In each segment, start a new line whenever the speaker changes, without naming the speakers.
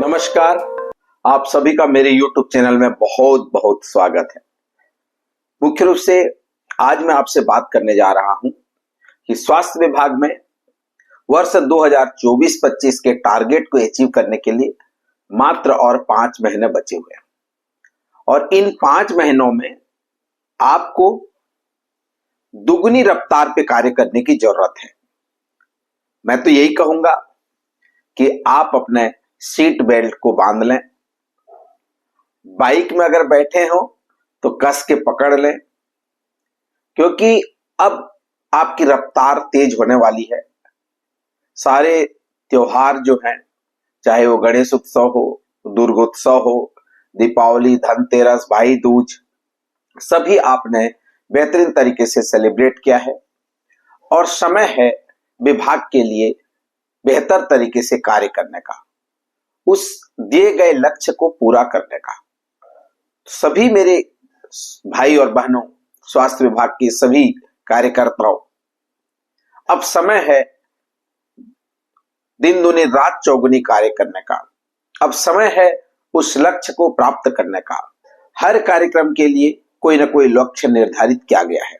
नमस्कार। आप सभी का मेरे YouTube चैनल में बहुत बहुत स्वागत है। मुख्य रूप से आज मैं आपसे बात करने जा रहा हूं कि स्वास्थ्य विभाग में वर्ष 2024-25 के टारगेट को अचीव करने के लिए मात्र और 5 महीने बचे हुए हैं और इन 5 महीनों में आपको दुगनी रफ्तार पे कार्य करने की जरूरत है। मैं तो यही कहूंगा कि आप अपने सीट बेल्ट को बांध लें, बाइक में अगर बैठे हो तो कस के पकड़ लें, क्योंकि अब आपकी रफ्तार तेज होने वाली है। सारे त्योहार जो हैं, चाहे वो गणेश उत्सव हो, दुर्गोत्सव हो, दीपावली, धनतेरस, भाई दूज, सभी आपने बेहतरीन तरीके से सेलिब्रेट किया है और समय है विभाग के लिए बेहतर तरीके से कार्य करने का, उस दिए गए लक्ष्य को पूरा करने का। सभी मेरे भाई और बहनों, स्वास्थ्य विभाग के सभी कार्यकर्ताओं, अब समय है दिन दूनी रात चौगुनी कार्य करने का। अब समय है उस लक्ष्य को प्राप्त करने का। हर कार्यक्रम के लिए कोई ना कोई लक्ष्य निर्धारित किया गया है।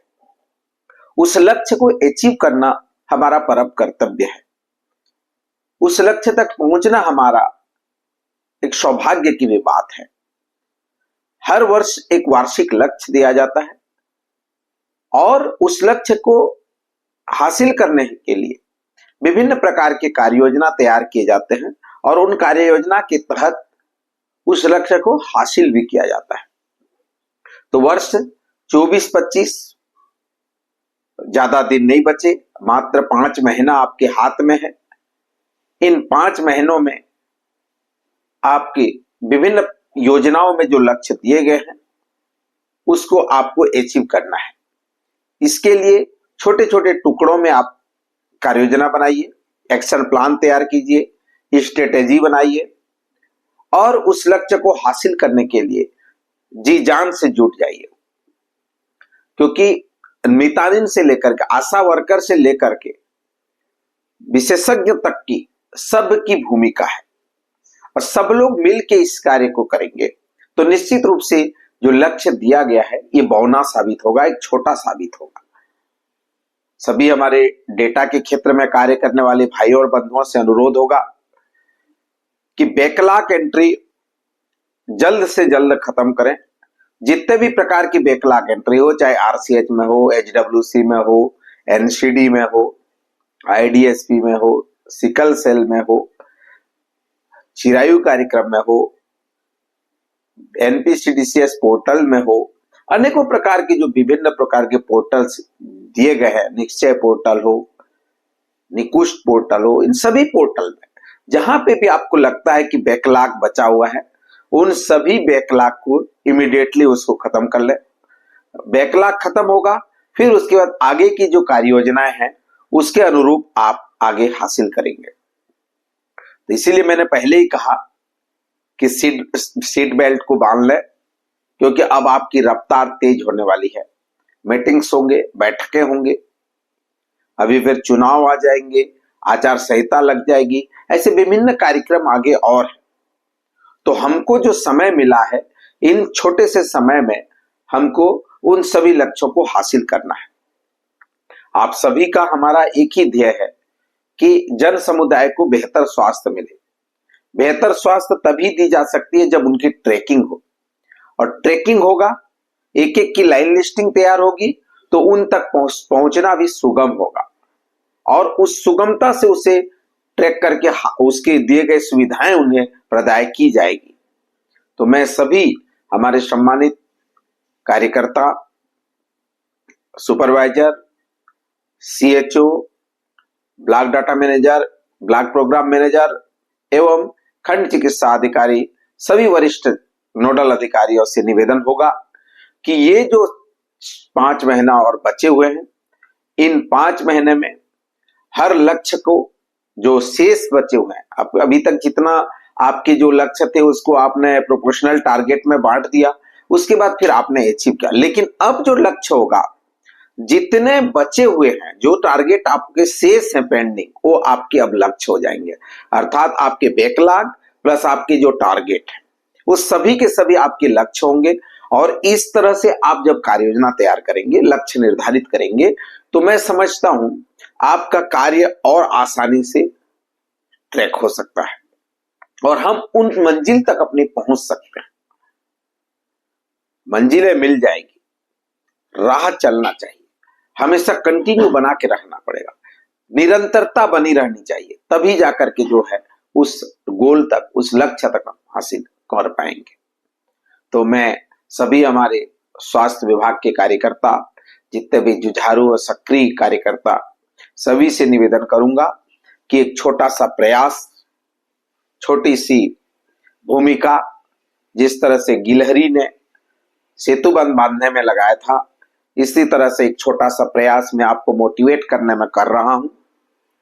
उस लक्ष्य को अचीव करना हमारा परम कर्तव्य है। उस लक्ष्य तक पहुंचना हमारा एक सौभाग्य की भी बात है। हर वर्ष एक वार्षिक लक्ष्य दिया जाता है और उस लक्ष्य को हासिल करने के लिए विभिन्न प्रकार के कार्य योजना तैयार किए जाते हैं और उन कार्य योजना के तहत उस लक्ष्य को हासिल भी किया जाता है। तो वर्ष 24-25 ज्यादा दिन नहीं बचे, मात्र 5 महीना आपके हाथ में है। इन 5 महीनों में आपकी विभिन्न योजनाओं में जो लक्ष्य दिए गए हैं उसको आपको अचीव करना है। इसके लिए छोटे छोटे टुकड़ों में आप कार्य योजना बनाइए, एक्शन प्लान तैयार कीजिए, स्ट्रेटेजी बनाइए और उस लक्ष्य को हासिल करने के लिए जी जान से जुट जाइए, क्योंकि मितानिन से लेकर के आशा वर्कर से लेकर के विशेषज्ञ तक की सबकी भूमिका है और सब लोग मिलकर इस कार्य को करेंगे तो निश्चित रूप से जो लक्ष्य दिया गया है ये बौना साबित होगा, एक छोटा साबित होगा। सभी हमारे डेटा के क्षेत्र में कार्य करने वाले भाई और बंधुओं से अनुरोध होगा कि बैकलॉग एंट्री जल्द से जल्द खत्म करें। जितने भी प्रकार की बैकलॉग एंट्री हो, चाहे आरसीएच में हो, एचडब्ल्यूसी में हो, एनसीडी में हो, आईडीएसपी में हो, सिकल सेल में हो, चिरायु कार्यक्रम में हो, एनपीसीडीसीएस पोर्टल में हो, अनेकों प्रकार के जो विभिन्न प्रकार के पोर्टल्स दिए गए हैं, निश्चय पोर्टल हो, निकुष्ट पोर्टल हो, इन सभी पोर्टल में जहां पे भी आपको लगता है कि बैकलॉग बचा हुआ है, उन सभी बैकलॉग को इमीडिएटली उसको खत्म कर ले। बैकलॉग खत्म होगा, फिर उसके बाद आगे की जो कार्य योजनाएं हैं उसके अनुरूप आप आगे हासिल करेंगे। तो इसीलिए मैंने पहले ही कहा कि सीट बेल्ट को बांध ले, क्योंकि अब आपकी रफ्तार तेज होने वाली है। मीटिंग्स होंगे, बैठकें होंगे, अभी फिर चुनाव आ जाएंगे, आचार संहिता लग जाएगी, ऐसे विभिन्न कार्यक्रम आगे और है। तो हमको जो समय मिला है, इन छोटे से समय में हमको उन सभी लक्ष्यों को हासिल करना है। आप सभी का हमारा एक ही ध्येय है कि जन समुदाय को बेहतर स्वास्थ्य मिले। बेहतर स्वास्थ्य तभी दी जा सकती है जब उनकी ट्रैकिंग हो, और ट्रैकिंग होगा, एक एक की लाइन लिस्टिंग तैयार होगी तो उन तक पहुंचना भी सुगम होगा और उस सुगमता से उसे ट्रैक करके उसके दिए गए सुविधाएं उन्हें प्रदान की जाएगी। तो मैं सभी हमारे सम्मानित कार्यकर्ता, supervisor, CHO, block data manager, block programme manager एवं खंड चिकित्सा अधिकारी, सभी वरिष्ठ नोडल अधिकारियों से निवेदन होगा कि ये जो 5 महीना और बचे हुए हैं, इन 5 महीने में हर लक्ष्य को जो शेष बचे हुए हैं, अभी तक जितना आपके जो लक्ष्य थे उसको आपने प्रोपोर्शनल टारगेट में बांट दिया, उसके बाद फिर आपने अचीव किया। लेकिन अब जो लक्ष्य होगा, जितने बचे हुए हैं, जो टारगेट आपके शेष हैं पेंडिंग, वो आपके अब लक्ष्य हो जाएंगे। अर्थात आपके बैकलॉग प्लस आपके जो टारगेट है वो सभी के सभी आपके लक्ष्य होंगे। और इस तरह से आप जब कार्य योजना तैयार करेंगे, लक्ष्य निर्धारित करेंगे, तो मैं समझता हूं आपका कार्य और आसानी से ट्रैक हो सकता है और हम उन मंजिल तक अपनी पहुंच सकते हैं। मंजिलें मिल जाएगी, राह चलना चाहिए, हमेशा कंटिन्यू बना के रखना पड़ेगा, निरंतरता बनी रहनी चाहिए, तभी जाकर के जो है उस गोल तक, उस लक्ष्य तक हम हासिल कर पाएंगे। तो मैं सभी हमारे स्वास्थ्य विभाग के कार्यकर्ता, जितने भी जुझारू और सक्रिय कार्यकर्ता, सभी से निवेदन करूंगा कि एक छोटा सा प्रयास, छोटी सी भूमिका, जिस तरह से गिलहरी ने सेतुबंध बांधने में लगाया था, इसी तरह से एक छोटा सा प्रयास मैं आपको मोटिवेट करने में कर रहा हूं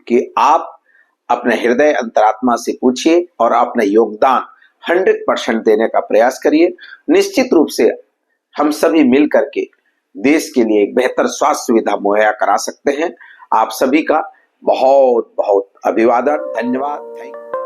कि आप अपने हृदय अंतरात्मा से पूछिए और अपना योगदान 100% देने का प्रयास करिए। निश्चित रूप से हम सभी मिल करके देश के लिए एक बेहतर स्वास्थ्य सुविधा मुहैया करा सकते हैं। आप सभी का बहुत बहुत अभिवादन, धन्यवाद, थैंक यू।